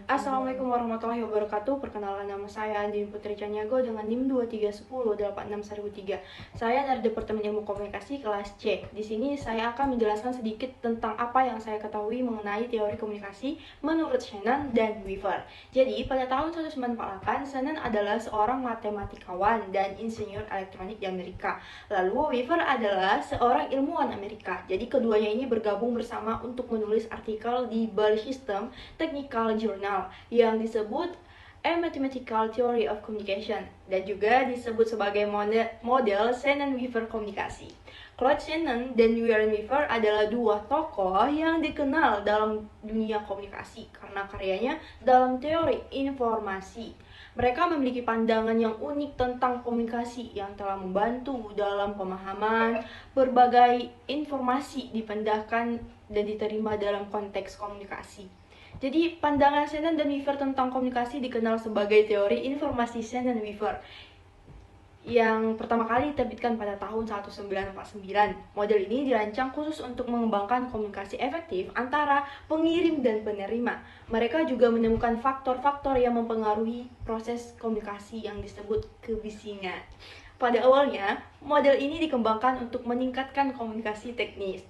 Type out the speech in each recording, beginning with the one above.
Assalamualaikum warahmatullahi wabarakatuh. Perkenalkan, nama saya Andin Putri Caniago dengan NIM 231086103. Saya dari Departemen Ilmu Komunikasi kelas C. Di sini saya akan menjelaskan sedikit tentang apa yang saya ketahui mengenai teori komunikasi menurut Shannon dan Weaver. Jadi, pada tahun 1948, Shannon adalah seorang matematikawan dan insinyur elektronik di Amerika. Lalu, Weaver adalah seorang ilmuwan Amerika. Jadi, keduanya ini bergabung bersama untuk menulis artikel di Bell System Technical Journal yang disebut A Mathematical Theory of Communication dan juga disebut sebagai model Shannon-Weaver komunikasi. Claude Shannon dan Warren Weaver adalah dua tokoh yang dikenal dalam dunia komunikasi karena karyanya dalam teori informasi. Mereka memiliki pandangan yang unik tentang komunikasi yang telah membantu dalam pemahaman berbagai informasi dipindahkan dan diterima dalam konteks komunikasi. Jadi, pandangan Shannon dan Weaver tentang komunikasi dikenal sebagai teori informasi Shannon-Weaver yang pertama kali diterbitkan pada tahun 1949. Model ini dirancang khusus untuk mengembangkan komunikasi efektif antara pengirim dan penerima. Mereka juga menemukan faktor-faktor yang mempengaruhi proses komunikasi yang disebut kebisingan. Pada awalnya, model ini dikembangkan untuk meningkatkan komunikasi teknis.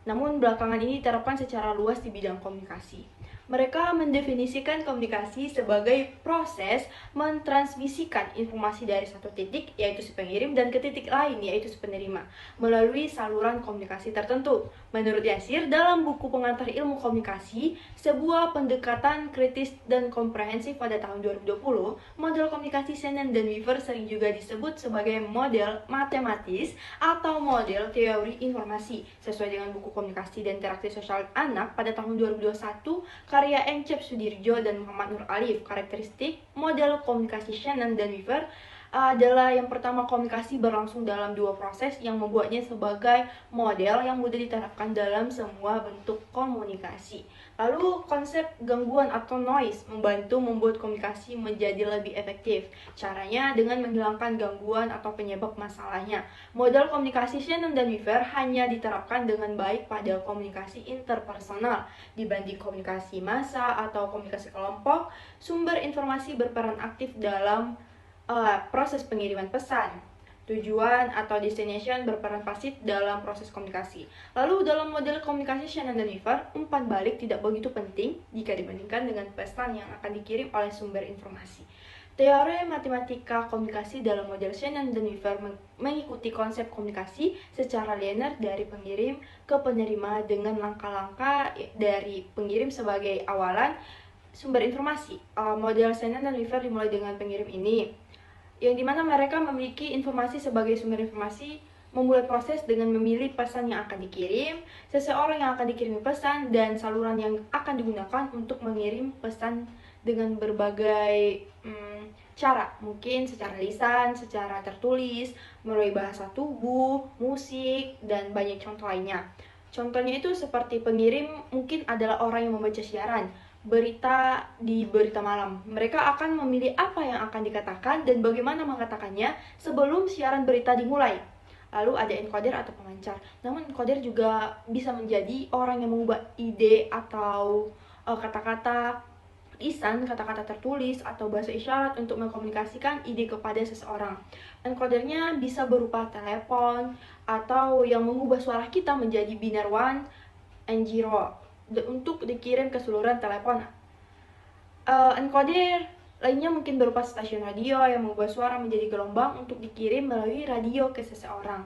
Namun belakangan ini diterapkan secara luas di bidang komunikasi. Mereka mendefinisikan komunikasi sebagai proses mentransmisikan informasi dari satu titik, yaitu si pengirim, dan ke titik lain, yaitu si penerima, melalui saluran komunikasi tertentu. Menurut Yasir, dalam buku Pengantar Ilmu Komunikasi, sebuah pendekatan kritis dan komprehensif pada tahun 2020, model komunikasi Shannon dan Weaver sering juga disebut sebagai model matematis atau model teori informasi. Sesuai dengan buku Komunikasi dan Interaksi Sosial Anak pada tahun 2021, karya Encep Sudirjo dan Muhammad Nur Alif. Karakteristik model komunikasi Shannon dan Weaver adalah yang pertama, komunikasi berlangsung dalam dua proses yang membuatnya sebagai model yang mudah diterapkan dalam semua bentuk komunikasi. Lalu, konsep gangguan atau noise membantu membuat komunikasi menjadi lebih efektif. Caranya dengan menghilangkan gangguan atau penyebab masalahnya. Model komunikasi Shannon dan Weaver hanya diterapkan dengan baik pada komunikasi interpersonal dibanding komunikasi massa atau komunikasi kelompok. Sumber informasi berperan aktif dalam proses pengiriman pesan. Tujuan atau destination berperan pasif dalam proses komunikasi. Lalu dalam model komunikasi Shannon dan Weaver, umpan balik tidak begitu penting jika dibandingkan dengan pesan yang akan dikirim oleh sumber informasi. Teori matematika komunikasi dalam model Shannon dan Weaver mengikuti konsep komunikasi secara linear dari pengirim ke penerima dengan langkah-langkah dari pengirim sebagai awalan sumber informasi. Model Shannon dan Weaver dimulai dengan pengirim ini, yang dimana mereka memiliki informasi sebagai sumber informasi, memulai proses dengan memilih pesan yang akan dikirim, seseorang yang akan dikirimi pesan, dan saluran yang akan digunakan untuk mengirim pesan dengan berbagai cara, mungkin secara lisan, secara tertulis, melalui bahasa tubuh, musik, dan banyak contoh lainnya. Contohnya itu seperti pengirim mungkin adalah orang yang membaca siaran berita di berita malam. Mereka akan memilih apa yang akan dikatakan dan bagaimana mengatakannya sebelum siaran berita dimulai. Lalu ada encoder atau pemancar. Namun encoder juga bisa menjadi orang yang mengubah ide atau kata-kata lisan, kata-kata tertulis, atau bahasa isyarat untuk mengkomunikasikan ide kepada seseorang. Encodernya bisa berupa telepon atau yang mengubah suara kita menjadi binar 1 and 0 untuk dikirim ke seluruh telepon. Encoder lainnya mungkin berupa stasiun radio yang mengubah suara menjadi gelombang untuk dikirim melalui radio ke seseorang.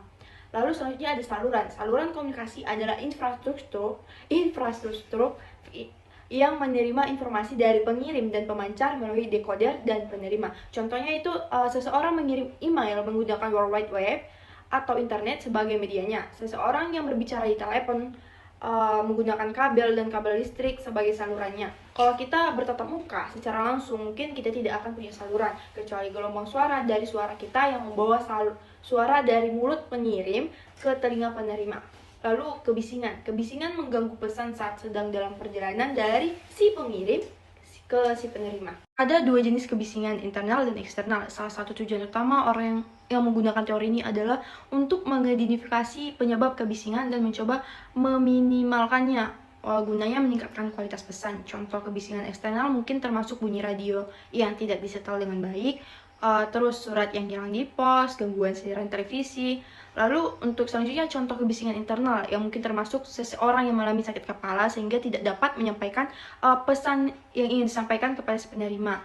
Lalu selanjutnya ada saluran. Saluran komunikasi adalah infrastruktur yang menerima informasi dari pengirim dan pemancar melalui decoder dan penerima. Contohnya itu seseorang mengirim email menggunakan World Wide Web atau internet sebagai medianya. Seseorang yang berbicara di telepon menggunakan kabel dan kabel listrik sebagai salurannya. Kalau kita bertatap muka secara langsung, mungkin kita tidak akan punya saluran, kecuali gelombang suara dari suara kita yang membawa suara dari mulut pengirim ke telinga penerima. Lalu kebisingan. Kebisingan mengganggu pesan saat sedang dalam perjalanan dari si pengirim ke si penerima. Ada dua jenis kebisingan, internal dan eksternal. Salah satu tujuan utama orang yang menggunakan teori ini adalah untuk mengidentifikasi penyebab kebisingan dan mencoba meminimalkannya. gunanya meningkatkan kualitas pesan. Contoh kebisingan eksternal mungkin termasuk bunyi radio yang tidak disetel dengan baik, terus surat yang hilang di pos, gangguan siaran televisi. Lalu untuk selanjutnya contoh kebisingan internal yang mungkin termasuk seseorang yang mengalami sakit kepala sehingga tidak dapat menyampaikan pesan yang ingin disampaikan kepada si penerima.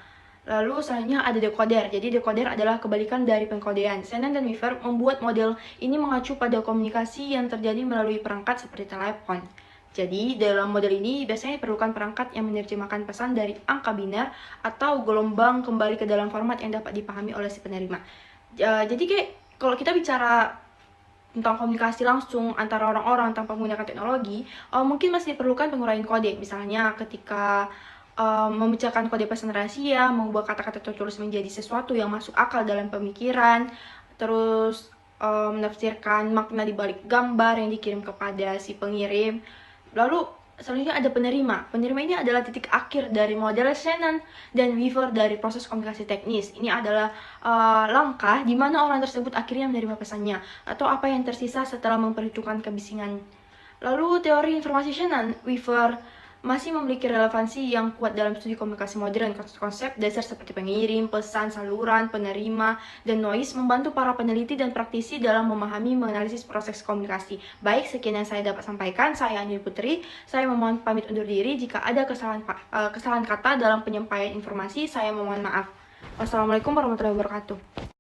Lalu selanjutnya ada decoder. Jadi decoder adalah kebalikan dari pengkodean. Shannon dan Weaver membuat model ini mengacu pada komunikasi yang terjadi melalui perangkat seperti telepon. Jadi dalam model ini biasanya diperlukan perangkat yang menerjemahkan pesan dari angka biner atau gelombang kembali ke dalam format yang dapat dipahami oleh si penerima. Jadi kayak kalau kita bicara tentang komunikasi langsung antara orang-orang tanpa menggunakan teknologi, mungkin masih diperlukan penguraian kode. Misalnya ketika memecahkan kode pesan rahasia, mengubah kata-kata tertulis menjadi sesuatu yang masuk akal dalam pemikiran, terus menafsirkan makna di balik gambar yang dikirim kepada si pengirim. Lalu selanjutnya ada penerima. Penerima ini adalah titik akhir dari model Shannon dan Weaver dari proses komunikasi teknis. Ini adalah langkah di mana orang tersebut akhirnya menerima pesannya atau apa yang tersisa setelah memperhitungkan kebisingan. Lalu teori informasi Shannon, Weaver masih memiliki relevansi yang kuat dalam studi komunikasi modern. Konsep dasar seperti pengirim, pesan, saluran, penerima, dan noise membantu para peneliti dan praktisi dalam memahami menganalisis proses komunikasi. Baik, sekian yang saya dapat sampaikan. Saya Anil Putri. Saya memohon pamit undur diri. Jika ada kesalahan kata dalam penyampaian informasi, saya memohon maaf. Wassalamualaikum warahmatullahi wabarakatuh.